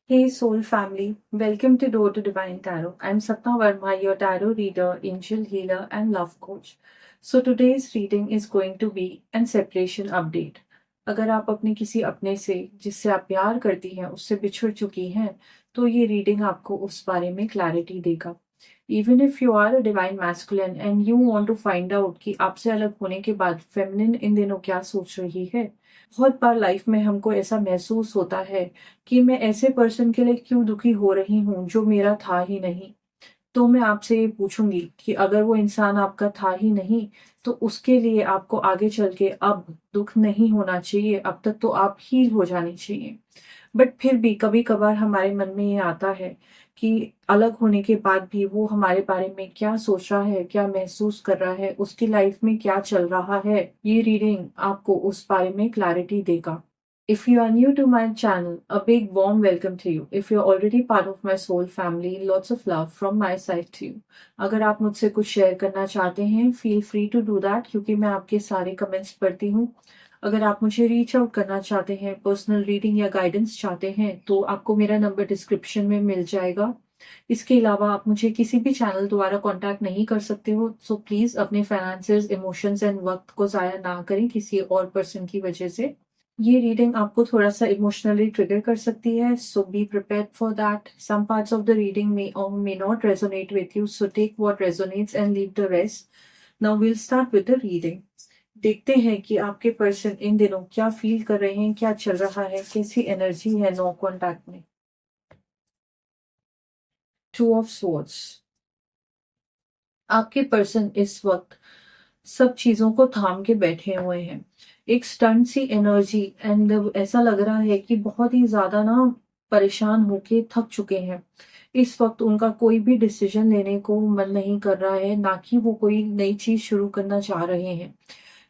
Hey Soul family, welcome to Door to Divine Tarot. I'm Sapna Verma, your tarot reader, angel healer, and love coach. So today's reading is going to be an separation update. अगर आप अपने किसी अपने से जिससे आप प्यार करती हैं उससे बिछड़ चुकी हैं तो ये रीडिंग आपको उस बारे में क्लैरिटी देगा. Even if you are a divine masculine and you want to find out कि आपसे अलग होने के बाद फेमिनिन इन दिनों क्या सोच रही है. बहुत बार लाइफ में हमको ऐसा महसूस होता है कि मैं ऐसे पर्सन के लिए क्यों दुखी हो रही हूँ जो मेरा था ही नहीं. तो मैं आपसे ये पूछूंगी कि अगर वो इंसान आपका था ही नहीं तो उसके लिए आपको आगे चल के अब दुख नहीं होना चाहिए. अब तक तो आप हील हो जानी चाहिए. बट फिर भी कभी कभार हमारे मन में ये आता है कि अलग होने के बाद भी वो हमारे बारे में क्या सोच रहा है, क्या महसूस कर रहा है, उसकी लाइफ में क्या चल रहा है. ये रीडिंग आपको उस बारे में क्लैरिटी देगा. If you are new to my channel, a big warm welcome to you. If you're already part of my soul family, lots of love from my side to you. अगर आप मुझसे कुछ share करना चाहते हैं, feel free to do that क्योंकि मैं आपके सारे कमेंट्स पढ़ती हूँ. अगर आप मुझे रीच आउट करना चाहते हैं, पर्सनल रीडिंग या गाइडेंस चाहते हैं, तो आपको मेरा नंबर डिस्क्रिप्शन में मिल जाएगा. इसके अलावा आप मुझे किसी भी चैनल द्वारा कांटेक्ट नहीं कर सकते हो. सो प्लीज अपने फाइनेंसेस, इमोशंस एंड वक्त को जाया ना करें किसी और पर्सन की वजह से. ये रीडिंग आपको थोड़ा-सा इमोशनली ट्रिगर कर सकती है, so be prepared for that. Some parts of the reading may और may not resonate with you, so take what resonates and leave the rest. Now we will start with the reading. देखते हैं कि आपके person in दिनों क्या feel कर रहे हैं, क्या चल रहा है, कैसी एनर्जी है नो कॉन्टैक्ट में. Two of swords. आपके पर्सन इस वक्त सब चीजों को थाम के बैठे हुए हैं. एक स्टंट सी एनर्जी एंड ऐसा लग रहा है कि बहुत ही ज्यादा ना परेशान होके थक चुके हैं. इस वक्त उनका कोई भी डिसीजन लेने को मन नहीं कर रहा है, ना कि वो कोई नई चीज शुरू करना चाह रहे हैं.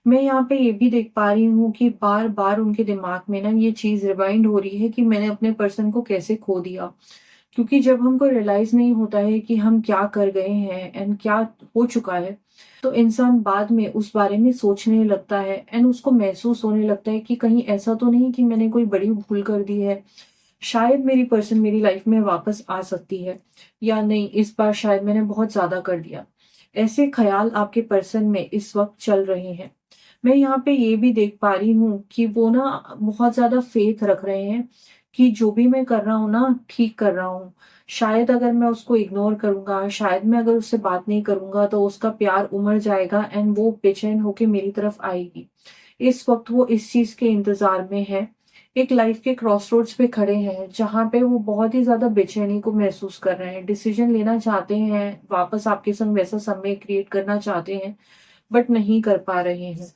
मैं यहाँ पे ये भी देख पा रही हूँ कि बार बार उनके दिमाग में ना ये चीज रिवाइंड हो रही है कि मैंने अपने पर्सन को कैसे खो दिया. क्योंकि जब हमको रियलाइज नहीं होता है कि हम क्या कर गए हैं एंड क्या हो चुका है, तो इंसान बाद में उस बारे में सोचने लगता है एंड उसको महसूस होने लगता है कि कहीं ऐसा तो नहीं कि मैंने कोई बड़ी भूल कर दी है. शायद मेरी पर्सन मेरी लाइफ में वापस आ सकती है, या नहीं इस बार शायद मैंने बहुत ज्यादा कर दिया. ऐसे ख्याल आपके पर्सन में इस वक्त चल रहे हैं. मैं यहाँ पे ये भी देख पा रही हूँ कि वो ना बहुत ज्यादा फेथ रख रहे हैं कि जो भी मैं कर रहा हूँ ना ठीक कर रहा हूँ. शायद अगर मैं उसको इग्नोर करूंगा, शायद मैं अगर उससे बात नहीं करूंगा तो उसका प्यार उमड़ जाएगा एंड वो बेचैन होके मेरी तरफ आएगी. इस वक्त वो इस चीज के इंतजार में है. एक लाइफ के क्रॉसरोड्स पे खड़े हैं जहां पे वो बहुत ही ज्यादा बेचैनी को महसूस कर रहे हैं. डिसीजन लेना चाहते हैं, वापस आपके संग वैसा समय क्रिएट करना चाहते हैं, बट नहीं कर पा रहे हैं.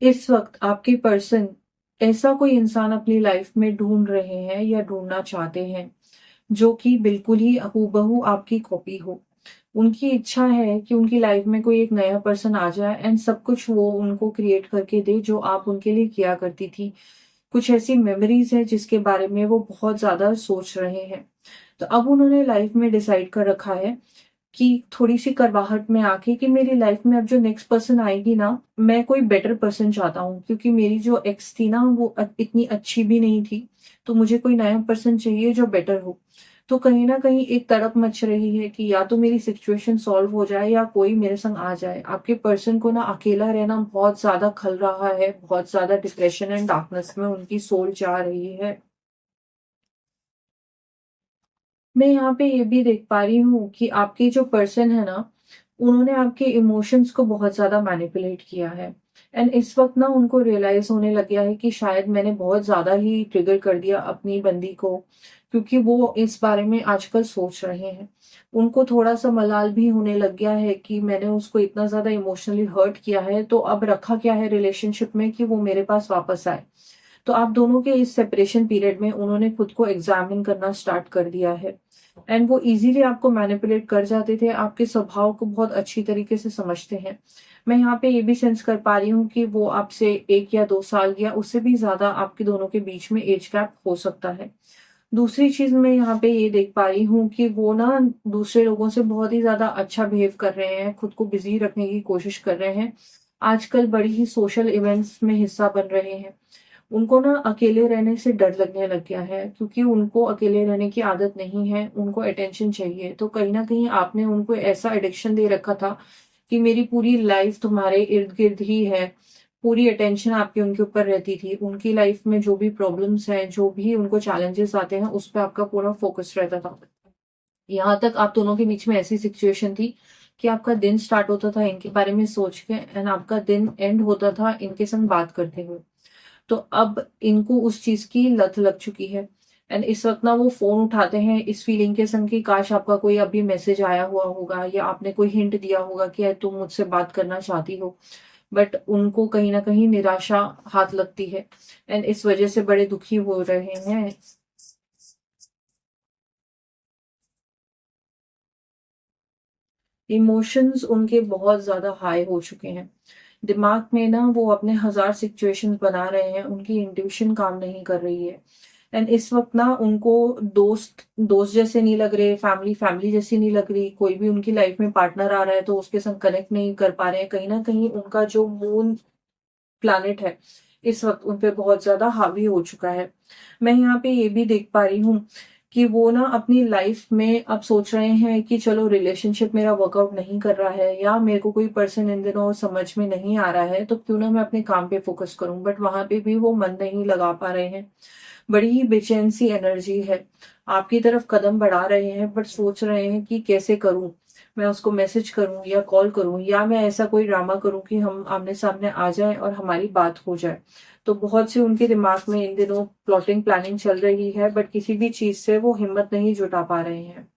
इस वक्त आपके पर्सन ऐसा कोई इंसान अपनी लाइफ में ढूंढ रहे हैं या ढूंढना चाहते हैं जो कि बिल्कुल ही हूबहू आपकी कॉपी हो. उनकी इच्छा है कि उनकी लाइफ में कोई एक नया पर्सन आ जाए एंड सब कुछ वो उनको क्रिएट करके दे जो आप उनके लिए किया करती थी. कुछ ऐसी मेमोरीज है जिसके बारे में वो बहुत ज्यादा सोच रहे हैं. तो अब उन्होंने लाइफ में डिसाइड कर रखा है कि थोड़ी-सी करवाहट में आके कि मेरी लाइफ में अब जो नेक्स्ट पर्सन आएगी ना, मैं कोई बेटर पर्सन चाहता हूँ क्योंकि मेरी जो एक्स थी ना वो इतनी अच्छी भी नहीं थी. तो मुझे कोई नया पर्सन चाहिए जो बेटर हो. तो कहीं न कहीं एक तड़प मच रही है कि या तो मेरी सिचुएशन सॉल्व हो जाए या कोई मेरे संग आ जाए. आपके पर्सन को ना अकेला रहना बहुत ज़्यादा खल रहा है, बहुत ज़्यादा डिप्रेशन एंड डार्कनेस में उनकी सोल जा रही है. मैं यहाँ पे ये भी देख पा रही हूँ कि आपके जो पर्सन है ना, उन्होंने आपके इमोशंस को बहुत ज़्यादा मैनिपुलेट किया है एंड इस वक़्त ना उनको रियलाइज़ होने लग गया है कि शायद मैंने बहुत ज़्यादा ही ट्रिगर कर दिया अपनी बंदी को, क्योंकि वो इस बारे में आजकल सोच रहे हैं. उनको थोड़ा-सा मलाल भी होने लग गया है कि मैंने उसको इतना ज़्यादा इमोशनली हर्ट किया है, तो अब रखा क्या है रिलेशनशिप में कि वो मेरे पास वापस आए. तो आप दोनों के इस सेपरेशन पीरियड में उन्होंने खुद को एग्ज़ामिन करना स्टार्ट कर दिया है एंड वो इज़िली आपको मैनिपुलेट कर जाते थे, आपके स्वभाव को बहुत अच्छी तरीके से समझते हैं. मैं यहाँ पे ये भी सेंस कर पा रही हूँ कि वो आपसे 1 या 2 साल या उससे भी ज़्यादा आपके दोनों के बीच में एज गैप हो सकता है. दूसरी चीज़ मैं यहाँ पे ये देख पा रही हूँ कि वो ना दूसरे लोगों से बहुत ही ज़्यादा अच्छा बिहेव कर रहे हैं, खुद को बिज़ी रखने की कोशिश कर रहे हैं. आजकल बड़ी ही सोशल इवेंट्स में हिस्सा बन रहे हैं। उनको ना अकेले रहने से डर लगने लग गया है, क्योंकि उनको अकेले रहने की आदत नहीं है, उनको अटेंशन चाहिए। तो कहीं न कहीं आपने उनको ऐसा एडिक्शन दे रखा था कि मेरी पूरी लाइफ़ तुम्हारे इर्द-गिर्द ही है। पूरी अटेंशन आपकी उनके ऊपर रहती थी। उनकी लाइफ़ में जो भी प्रॉब्लम्स हैं, जो भी उनको चैलेंजेस आते हैं, उस पे आपका पूरा फ़ोकस रहता था। यहाँ तक आप दोनों के बीच में ऐसी सिचुएशन थी कि आपका दिन स्टार्ट होता था इनके बारे में सोच के, एंड आपका दिन एंड होता था इनके संग बात करते हुए। तो अब इनको उस चीज़ की लत लग चुकी है, एंड इस वक़्त ना वो फ़ोन उठाते हैं इस फीलिंग के संग कि काश आपका कोई अभी मैसेज आया हुआ होगा, या आपने कोई हिंट दिया होगा कि तुम मुझसे बात करना चाहती हो। बट उनको कहीं न कहीं निराशा हाथ लगती है, एंड इस वज़ह से बड़े दुखी हो रहे हैं। इमोशंस उनके बहुत ज़्यादा हाई हो चुके हैं। दिमाग में ना वो अपने हज़ार सिचुएशंस बना रहे हैं, उनकी इंट्यूशन काम नहीं कर रही है। एंड इस वक़्त ना उनको दोस्त, दोस्त जैसे नहीं लग रहे, फैमिली, फैमिली जैसी नहीं लग रही। कोई भी उनकी लाइफ़ में पार्टनर आ रहा है तो उसके संग कनेक्ट नहीं कर पा रहे हैं। कहीं न कहीं उनका जो मून प्लैनेट है, इस वक़्त उन पे बहुत ज़्यादा हावी हो चुका है। मैं यहाँ पे ये भी देख पा रही हूँ कि वो ना अपनी लाइफ़ में अब सोच रहे हैं कि चलो रिलेशनशिप मेरा वर्कआउट नहीं कर रहा है, या मेरे को कोई पर्सन इन दिनों समझ में नहीं आ रहा है, तो क्यों ना मैं अपने काम पे फ़ोकस करूँ। बट वहाँ पे भी वो मन नहीं लगा पा रहे हैं। बड़ी ही बेचैन सी एनर्जी है। आपकी तरफ कदम बढ़ा रहे हैं, बट सोच रहे हैं कि कैसे करूँ? मैं उसको मैसेज करूँ या कॉल करूँ, या मैं ऐसा कोई ड्रामा करूँ कि हम आमने-सामने आ जाएँ और हमारी बात हो जाए। तो बहुत सी उनके दिमाग में इन दिनों प्लॉटिंग प्लानिंग चल रही है, बट किसी भी चीज़ से वो हिम्मत नहीं जुटा पा रहे हैं।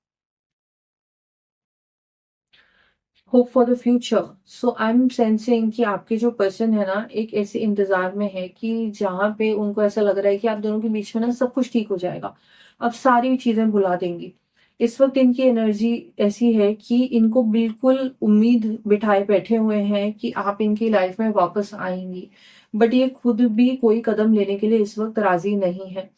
Hope for the future. So I am sensing कि आपके जो पर्सन है ना, एक ऐसे इंतजार में है कि जहाँ पे उनको ऐसा लग रहा है कि आप दोनों के बीच में ना सब कुछ ठीक हो जाएगा। अब सारी चीजें भुला देंगी। इस वक्त इनकी एनर्जी ऐसी है कि इनको बिल्कुल उम्मीद बिठाए बैठे हुए हैं कि आप इनकी लाइफ में वापस आएंगी। बट ये खुद भी कोई कदम लेने के लिए इस वक्त राजी नहीं है।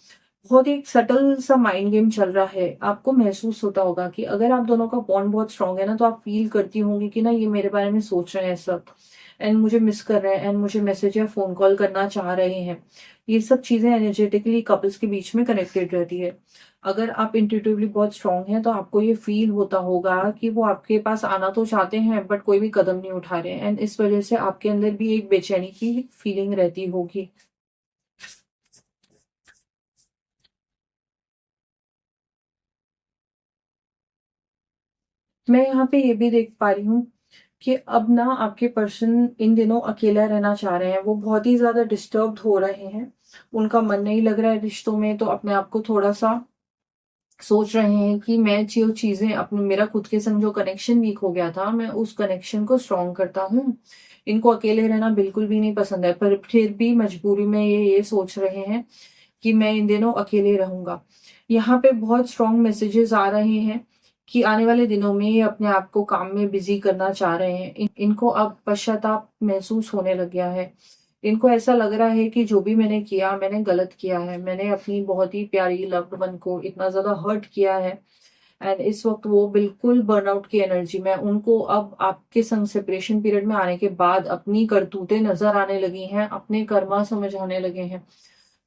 बहुत एक सटल सा माइंड गेम चल रहा है। आपको महसूस होता होगा कि अगर आप दोनों का बॉन्ड बहुत स्ट्रांग है ना, तो आप फील करती होंगी कि ना ये मेरे बारे में सोच रहे हैं इस वक्त, एंड मुझे मिस कर रहे हैं, एंड मुझे मैसेज या फोन कॉल करना चाह रहे हैं। ये सब चीजें एनर्जेटिकली कपल्स के बीच में कनेक्टेड रहती है। अगर आप इंट्यूटिवली बहुत स्ट्रांग हैं तो आपको ये फील होता होगा कि वो आपके पास आना तो चाहते हैं, बट कोई भी कदम नहीं उठा रहे हैं, एंड इस वजह से आपके अंदर भी एक बेचैनी की फीलिंग रहती होगी। मैं यहाँ पे ये भी देख पा रही हूँ कि अब ना आपके पर्सन इन दिनों अकेला रहना चाह रहे हैं। वो बहुत ही ज़्यादा डिस्टर्ब्ड हो रहे हैं। उनका मन नहीं लग रहा है रिश्तों में, तो अपने आप को थोड़ा-सा सोच रहे हैं कि मैं जो चीज़ें अपने मेरा खुद के संग जो कनेक्शन वीक हो गया था, मैं उस कनेक्शन को स्ट्रॉन्ग करता हूँ। इनको अकेले रहना बिल्कुल भी नहीं पसंद है, पर फिर भी मजबूरी में ये सोच रहे हैं कि मैं इन दिनों अकेले रहूँगा। यहाँ पे बहुत स्ट्रॉन्ग मैसेजेस आ रहे हैं कि आने वाले दिनों में ये अपने आप को काम में बिज़ी करना चाह रहे हैं। इनको अब पश्चाताप महसूस होने लग गया है। इनको ऐसा लग रहा है कि जो भी मैंने किया, मैंने गलत किया है। मैंने अपनी बहुत ही प्यारी लव्ड वन को इतना ज़्यादा हर्ट किया है, एंड इस वक़्त वो बिल्कुल बर्नआउट की एनर्जी में। उनको अब आपके संग सेपरेशन पीरियड में आने के बाद अपनी करतूतें नज़र आने लगी हैं, अपने कर्मा समझ आने लगे हैं।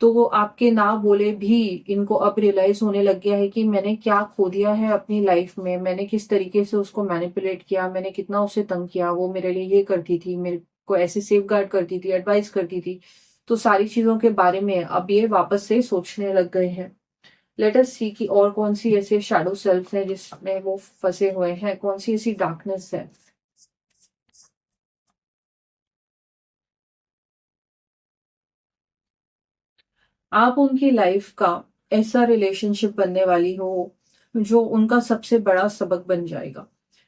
तो वो आपके ना बोले भी इनको अब रियलाइज होने लग गया है कि मैंने क्या खो दिया है अपनी लाइफ में। मैंने किस तरीके से उसको मैनिपुलेट किया, मैंने कितना उसे तंग किया। वो मेरे लिए ये करती थी, मेरे को ऐसे सेफ गार्ड करती थी, एडवाइस करती थी। तो सारी चीजों के बारे में अब ये वापस से सोचने लग गए हैं। लेट अस सी कि और कौन सी ऐसे शैडो सेल्फ है जिसमें वो फंसे हुए हैं, कौन सी ऐसी डार्कनेस है। आप उनकी लाइफ का ऐसा रिलेशनशिप बनने वाली हो जो उनका सबसे बड़ा सबक बन जाएगा।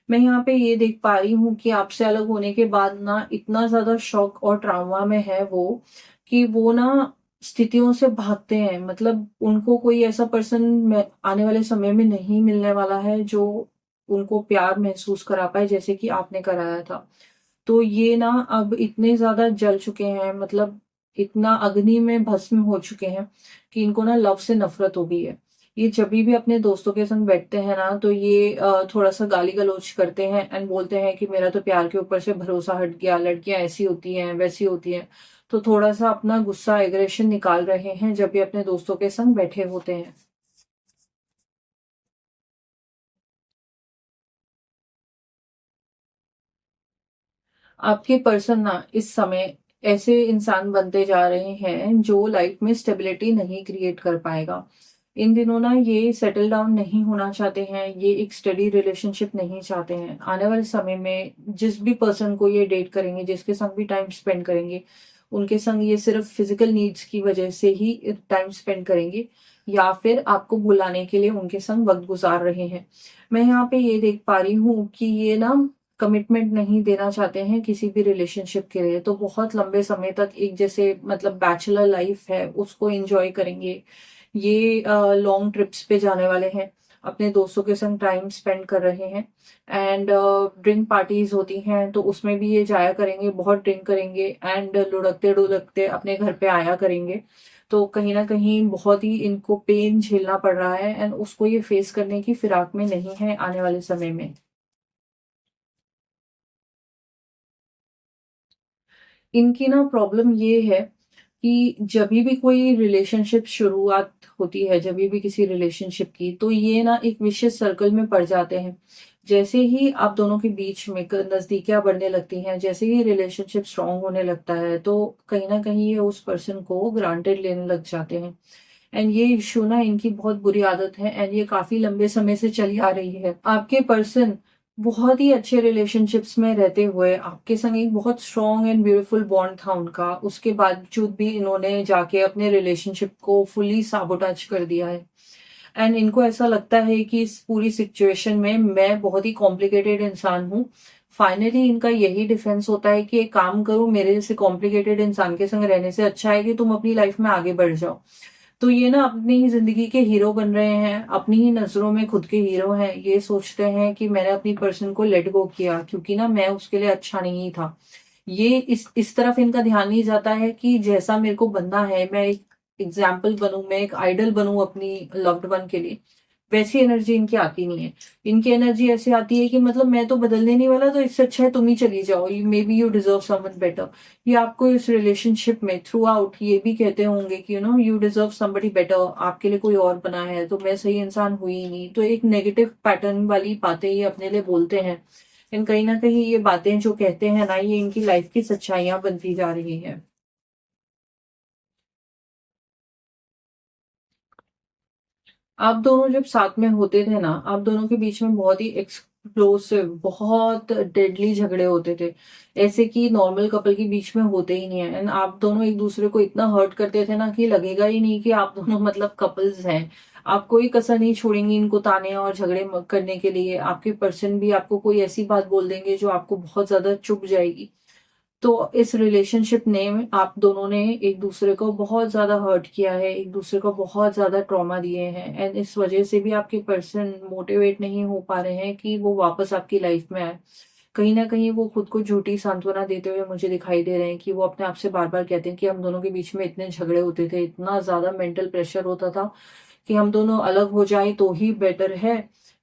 मैं यहाँ पे ये देख पा रही हूँ कि आपसे अलग होने के बाद ना इतना ज्यादा शॉक और ट्राउमा में है वो, कि वो ना स्थितियों से भागते हैं। मतलब उनको कोई ऐसा पर्सन आने वाले समय में नहीं मिलने वाला है जो उनको प्यार महसूस करा पाए जैसे कि आपने कराया था। तो ये ना अब इतने ज़्यादा जल चुके हैं, मतलब इतना अग्नि में भस्म हो चुके हैं कि इनको ना लव से नफ़रत हो गई है। ये जभी भी अपने दोस्तों के संग बैठते हैं ना, तो ये थोड़ा सा गाली गलौज करते हैं एंड बोलते हैं कि मेरा तो प्यार के ऊपर से भरोसा हट गया, लड़कियां ऐसी होती हैं वैसी होती हैं। तो थोड़ा सा अपना गुस्सा एग्रेशन निकाल रहे हैं जब भी अपने दोस्तों के संग बैठे होते हैं। आपके पर्सन ना इस समय ऐसे इंसान बनते जा रहे हैं जो लाइफ में स्टेबिलिटी नहीं क्रिएट कर पाएगा। इन दिनों ना ये सेटल डाउन नहीं होना चाहते हैं, ये एक स्टडी रिलेशनशिप नहीं चाहते हैं। आने वाले समय में जिस भी पर्सन को ये डेट करेंगे, जिसके संग भी टाइम स्पेंड करेंगे, उनके संग ये सिर्फ फिजिकल नीड्स की वजह से ही टाइम स्पेंड करेंगे, या फिर आपको बुलाने के लिए उनके संग वक्त गुजार रहे हैं। मैं यहाँ पे ये देख पा रही हूँ कि ये ना कमिटमेंट नहीं देना चाहते हैं किसी भी रिलेशनशिप के लिए, तो बहुत लंबे समय तक एक जैसे मतलब बैचलर लाइफ है उसको एंजॉय करेंगे। ये लॉन्ग ट्रिप्स पे जाने वाले हैं, अपने दोस्तों के संग टाइम स्पेंड कर रहे हैं एंड ड्रिंक पार्टीज होती हैं तो उसमें भी ये जाया करेंगे, बहुत ड्रिंक करेंगे एंड लुढ़कते डुलकते अपने घर पे आया करेंगे। तो कहीं ना कहीं बहुत ही इनको पेन झेलना पड़ रहा है एंड उसको ये फेस करने की फिराक में नहीं है आने वाले समय में। इनकी ना प्रॉब्लम ये है कि जभी भी कोई रिलेशनशिप शुरुआत होती है, जभी भी किसी रिलेशनशिप की, तो ये ना एक विशियस सर्कल में पड़ जाते हैं। जैसे ही आप दोनों के बीच में नजदीकियां बढ़ने लगती हैं, जैसे ही रिलेशनशिप स्ट्रांग होने लगता है, तो कहीं ना कहीं ये उस पर्सन को ग्रांटेड लेने लग जाते हैं। एंड ये इशू ना इनकी बहुत बुरी आदत है एंड ये काफी लंबे समय से चली आ रही है। आपके पर्सन बहुत ही अच्छे रिलेशनशिप्स में रहते हुए आपके संग एक बहुत स्ट्रॉन्ग एंड ब्यूटीफुल बॉन्ड था उनका, उसके बावजूद भी इन्होंने जाके अपने रिलेशनशिप को फुली साबोटाज कर दिया है। एंड इनको ऐसा लगता है कि इस पूरी सिचुएशन में मैं बहुत ही कॉम्प्लिकेटेड इंसान हूँ। फाइनली इनका यही डिफेंस होता है कि एक काम करो, मेरे जैसे कॉम्प्लिकेटेड इंसान के संग रहने से अच्छा है कि तुम अपनी लाइफ में आगे बढ़ जाओ। तो ये ना अपनी ही जिंदगी के हीरो बन रहे हैं, अपनी ही नजरों में खुद के हीरो हैं। ये सोचते हैं कि मैंने अपनी पर्सन को लेट गो किया क्योंकि ना मैं उसके लिए अच्छा नहीं था। ये इस तरफ इनका ध्यान नहीं जाता है कि जैसा मेरे को बनना है, मैं एक एग्जाम्पल बनूं, मैं एक आइडल बनूं अपनी लव्ड वन के लिए, वैसी एनर्जी इनकी आती नहीं है। इनकी एनर्जी ऐसी आती है कि मतलब मैं तो बदलने नहीं वाला, तो इससे अच्छा है तुम ही चली जाओ, may be you deserve someone better. ये आपको इस रिलेशनशिप में थ्रू आउट ये भी कहते होंगे कि यू डिजर्व समबडी बेटर, आपके लिए कोई और बना है तो मैं सही इंसान हुई ही नहीं। तो एक नेगेटिव पैटर्न वाली बातें ये अपने लिए बोलते हैं। इन कहीं ना कहीं ये बातें जो कहते हैं ना, ये इनकी लाइफ की सच्चाइयां बनती जा रही है। आप दोनों जब साथ में होते थे ना, आप दोनों के बीच में बहुत ही एक्सप्लोसिव, बहुत डेडली झगड़े होते थे, ऐसे कि नॉर्मल कपल के बीच में होते ही नहीं है। एंड आप दोनों एक दूसरे को इतना हर्ट करते थे ना कि लगेगा ही नहीं कि आप दोनों मतलब कपल्स हैं। आप कोई कसर नहीं छोड़ेंगे इनको ताने और झगड़े करने के लिए। आपके पर्सन भी आपको कोई ऐसी बात बोल देंगे जो आपको बहुत ज्यादा चुभ जाएगी। तो इस रिलेशनशिप ने, आप दोनों ने एक दूसरे को बहुत ज्यादा हर्ट किया है, एक दूसरे को बहुत ज्यादा ट्रॉमा दिए हैं एंड इस वजह से भी आपके पर्सन मोटिवेट नहीं हो पा रहे हैं कि वो वापस आपकी लाइफ में आए। कहीं ना कहीं वो खुद को झूठी सांत्वना देते हुए मुझे दिखाई दे रहे हैं कि वो अपने आप से बार बार कहते हैं कि हम दोनों के बीच में इतने झगड़े होते थे, इतना ज्यादा मेंटल प्रेशर होता था कि हम दोनों अलग हो जाएं तो ही बेटर है।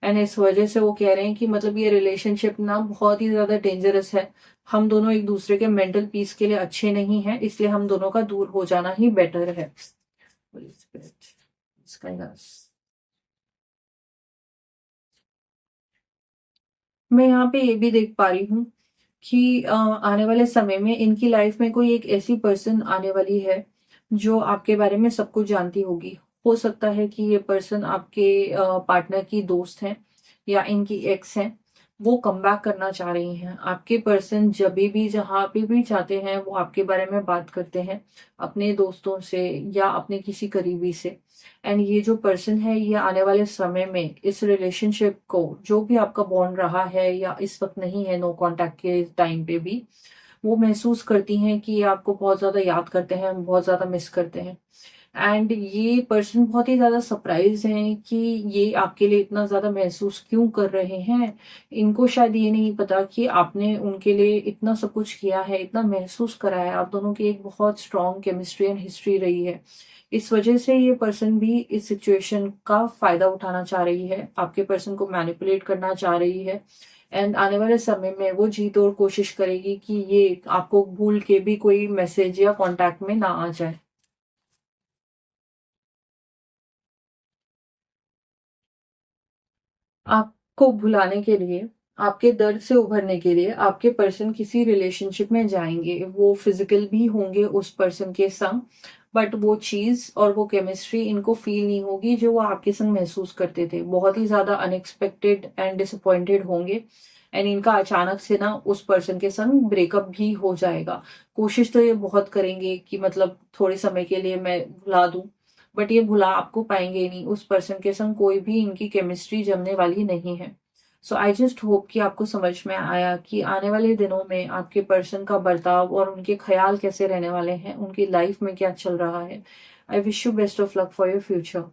एंड इस वजह से वो कह रहे हैं कि मतलब ये रिलेशनशिप ना बहुत ही ज्यादा डेंजरस है, हम दोनों एक दूसरे के मेंटल पीस के लिए अच्छे नहीं हैं, इसलिए हम दोनों का दूर हो जाना ही बेटर है। Holy Spirit, let's guide us। मैं यहाँ पे ये भी देख पा रही हूँ कि आने वाले समय में इनकी लाइफ में कोई एक ऐसी पर्सन आने वाली है जो आपके बारे में सब कुछ जानती होगी। हो सकता है कि ये पर्सन आपके पार्टनर की दोस्त है या इनकी एक्स है। वो कम बैक करना चाह रही हैं। आपके पर्सन जब भी जहाँ पे भी जाते हैं वो आपके बारे में बात करते हैं, अपने दोस्तों से या अपने किसी करीबी से। एंड ये जो पर्सन है ये आने वाले समय में इस रिलेशनशिप को, जो भी आपका बॉन्ड रहा है या इस वक्त नहीं है, नो कांटेक्ट के टाइम पे भी, वो महसूस करती हैं कि ये आपको बहुत ज्यादा याद करते हैं, बहुत ज्यादा मिस करते हैं। एंड ये पर्सन बहुत ही ज़्यादा सरप्राइज़ हैं कि ये आपके लिए इतना ज़्यादा महसूस क्यों कर रहे हैं। इनको शायद ये नहीं पता कि आपने उनके लिए इतना सब कुछ किया है, इतना महसूस करा है। आप दोनों की एक बहुत स्ट्रॉन्ग केमिस्ट्री एंड हिस्ट्री रही है। इस वजह से ये पर्सन भी इस सिचुएशन का फ़ायदा उठाना चाह रही है, आपके पर्सन को मैनिपुलेट करना चाह रही है एंड आने वाले समय में वो जी तोड़ कोशिश करेगी कि ये आपको भूल के भी कोई मैसेज या कॉन्टैक्ट में ना आ जाए। आपको भुलाने के लिए, आपके दर्द से उभरने के लिए आपके पर्सन किसी रिलेशनशिप में जाएँगे। वो फिज़िकल भी होंगे उस पर्सन के संग, बट वो चीज़ और वो केमिस्ट्री इनको फ़ील नहीं होगी जो वो आपके संग महसूस करते थे। बहुत ही ज़्यादा अनएक्सपेक्टेड एंड डिसअपॉइंटेड होंगे एंड इनका अचानक से ना उस पर्सन के संग ब्रेकअप भी हो जाएगा। कोशिश तो ये बहुत करेंगे कि मतलब थोड़े समय के लिए मैं भुला दूँ, बट ये भुला आपको पाएँगे ही नहीं। उस पर्सन के संग कोई भी इनकी केमिस्ट्री जमने वाली नहीं है। सो आई जस्ट होप कि आपको समझ में आया कि आने वाले दिनों में आपके पर्सन का बर्ताव और उनके ख़्याल कैसे रहने वाले हैं, उनकी लाइफ़ में क्या चल रहा है। I wish you best of luck for your future.